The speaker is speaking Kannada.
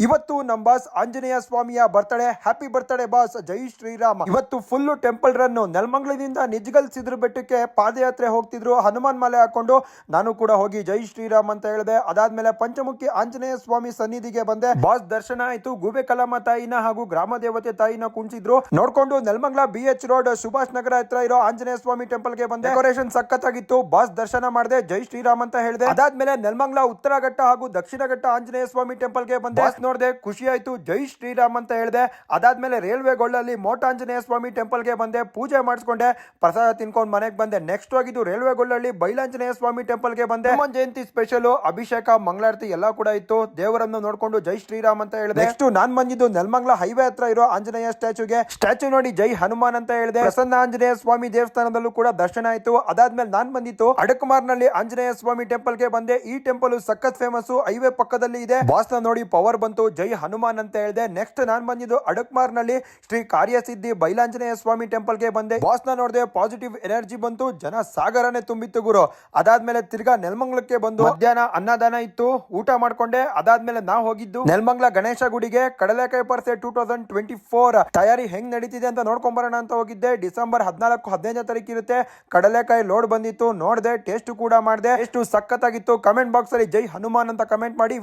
ಇವತ್ತು ನಮ್ಮ ಬಾಸ್ ಆಂಜನೇಯ ಸ್ವಾಮಿಯ ಬರ್ತಡೇ. ಹ್ಯಾಪಿ ಬರ್ತಡೇ ಬಾಸ್, ಜೈ ಶ್ರೀರಾಮ್. ಇವತ್ತು ಫುಲ್ ಟೆಂಪಲ್ ರನ್. ನೆಲಮಂಗಲದಿಂದ ನಿಜ್ಗಲ್ ಸಿದ್ರ ಬೆಟ್ಟಕ್ಕೆ ಪಾದಯಾತ್ರೆ ಹೋಗ್ತಿದ್ರು ಹನುಮಾನ್ ಮಾಲೆ ಹಾಕೊಂಡು. ನಾನು ಕೂಡ ಹೋಗಿ ಜೈ ಶ್ರೀರಾಮ್ ಅಂತ ಹೇಳಿದೆ. ಅದಾದ್ಮೇಲೆ ಪಂಚಮುಖಿ ಆಂಜನೇಯ ಸ್ವಾಮಿ ಸನ್ನಿಧಿಗೆ ಬಂದೆ. ಬಾಸ್ ದರ್ಶನ ಆಯ್ತು. ಗೂಬೆ ಕಲಮ್ಮ ತಾಯಿನ ಹಾಗೂ ಗ್ರಾಮ ದೇವತೆ ತಾಯಿನ ಕುಣಿಸಿದ್ರು. ನೋಡ್ಕೊಂಡು ನೆಲಮಂಗಲ BH ರೋಡ್ ಸುಭಾಷ್ ನಗರ ಹತ್ರ ಇರೋ ಆಂಜನೇಯ ಸ್ವಾಮಿ ಟೆಂಪಲ್ ಗೆ ಬಂದೆ. ಡೆಕೋರೇಷನ್ ಸಖತ್ತಾಗಿತ್ತು. ಬಾಸ್ ದರ್ಶನ ಮಾಡಿದೆ, ಜೈ ಶ್ರೀರಾಮ್ ಅಂತ ಹೇಳಿದೆ. ಅದಾದ್ಮೇಲೆ ನೆಲಮಂಗಲ ಉತ್ತರ ಘಟ್ಟ ಹಾಗೂ ದಕ್ಷಿಣ ಘಟ್ಟ ಆಂಜನೇಯ ಸ್ವಾಮಿ ಟೆಂಪಲ್ ಗೆ ಬಂದೆ. ನೋಡಿದೆ, ಖುಷಿ ಆಯ್ತು, ಜೈ ಶ್ರೀರಾಮ್ ಅಂತ ಹೇಳಿದೆ. ಅದಾದ್ಮೇಲೆ ರೈಲ್ವೆ ಗೋಲ್ಡಲ್ಲಿ ಮೋಟ ಆಂಜನೇಯ ಸ್ವಾಮಿ ಟೆಂಪಲ್ ಗೆ ಬಂದೆ. ಪೂಜೆ ಮಾಡಿಸ್ಕೊಂಡೆ, ಪ್ರಸಾದ ತಿನ್ಕೊಂಡು ಮನೆಗೆ ಬಂದೆ. ನೆಕ್ಸ್ಟ್ ಆಗಿದ್ದು ರೈಲ್ವೆ ಗೋಲ್ಡಲ್ಲಿ ಬೈಲಾಂಜನೇಯ ಸ್ವಾಮಿ ಟೆಂಪಲ್ ಗೆ ಬಂದೆ. ಹನುಮಾನ್ ಜಯಂತಿ ಸ್ಪೆಷಲ್ ಅಭಿಷೇಕ ಮಂಗಳಾರತಿ ಎಲ್ಲ ಕೂಡ ಇತ್ತು. ದೇವರನ್ನು ನೋಡ್ಕೊಂಡು ಜೈ ಶ್ರೀರಾಮ್ ಅಂತ ಹೇಳಿದೆ. ನೆಕ್ಸ್ಟ್ ನಾನ್ ಬಂದಿದ್ದು ನೆಲಮಂಗಲ ಹೈವೇ ಹತ್ರ ಇರೋ ಆಂಜನೇಯ ಸ್ಟ್ಯಾಚುಗೆ. ಸ್ಟ್ಯಾಚು ನೋಡಿ ಜೈ ಹನುಮಾನ್ ಅಂತ ಹೇಳಿದೆ. ಪ್ರಸನ್ನ ಆಂಜನೇಯ ಸ್ವಾಮಿ ದೇವಸ್ಥಾನದಲ್ಲೂ ಕೂಡ ದರ್ಶನ ಆಯ್ತು. ಅದಾದ್ಮೇಲೆ ನಾನ್ ಬಂದಿತ್ತು ಅಡಕುಮಾರ್ನಲ್ಲಿ ಆಂಜನೇಯ ಸ್ವಾಮಿ ಟೆಂಪಲ್ ಗೆ ಬಂದೆ. ಈ ಟೆಂಪಲ್ ಸಖತ್ ಫೇಮಸ್, ಹೈವೇ ಪಕ್ಕದಲ್ಲಿ ಇದೆ. ಬಾಸ್ ನ ನೋಡಿ ಪವರ್ ಬಂತು, ಜೈ ಹನುಮಾನ್ ಅಂತ ಹೇಳಿದೆ. ನೆಕ್ಸ್ಟ್ ನಾನ್ ಬಂದಿದ್ದು ಅಡಕ್ಮಾರ್ ನಲ್ಲಿ ಶ್ರೀ ಕಾರ್ಯಸಿದ್ಧಿ ಬೈಲಾಂಜನೇಯ ಸ್ವಾಮಿ ಟೆಂಪಲ್ ಗೆ ಬಂದೆ. ಬಾಸ್ ನ ನೋಡಿದೆ, ಪಾಸಿಟಿವ್ ಎನರ್ಜಿ ಬಂತು, ಜನ ಸಾಗರನೆ ತುಂಬಿತ್ತು ಗುರು. ಅದಾದ್ಮೇಲೆ ತಿರ್ಗಾ ನೆಲಮಂಗಲಕ್ಕೆ ಬಂದು ಮಧ್ಯಾಹ್ನ ಅನ್ನದಾನ ಇತ್ತು, ಊಟ ಮಾಡ್ಕೊಂಡೆ. ಅದಾದ್ಮೇಲೆ ನಾವು ಹೋಗಿದ್ದು ನೆಲಮಂಗಲ ಗಣೇಶ ಗುಡಿಗೆ. ಕಡಲೆಕಾಯಿ ಪರ್ಸೆ 2024 ತಯಾರಿ ಹೆಂಗ್ ನಡೀತಿದೆ ಅಂತ ನೋಡ್ಕೊಂಡ್ ಬರೋಣ ಅಂತ ಹೋಗಿದ್ದೆ. ಡಿಸೆಂಬರ್ 14-15 ತಾರೀಕು ಇರುತ್ತೆ. ಕಡಲೆಕಾಯಿ ಲೋಡ್ ಬಂದಿತ್ತು, ನೋಡಿದೆ, ಟೇಸ್ಟ್ ಕೂಡ ಮಾಡಿದೆ. ಎಷ್ಟು ಸಖತ್ತಾಗಿತ್ತು. ಕಮೆಂಟ್ ಬಾಕ್ಸ್ ಅಲ್ಲಿ ಜೈ ಹನುಮಾನ್ ಅಂತ ಕಮೆಂಟ್ ಮಾಡಿ.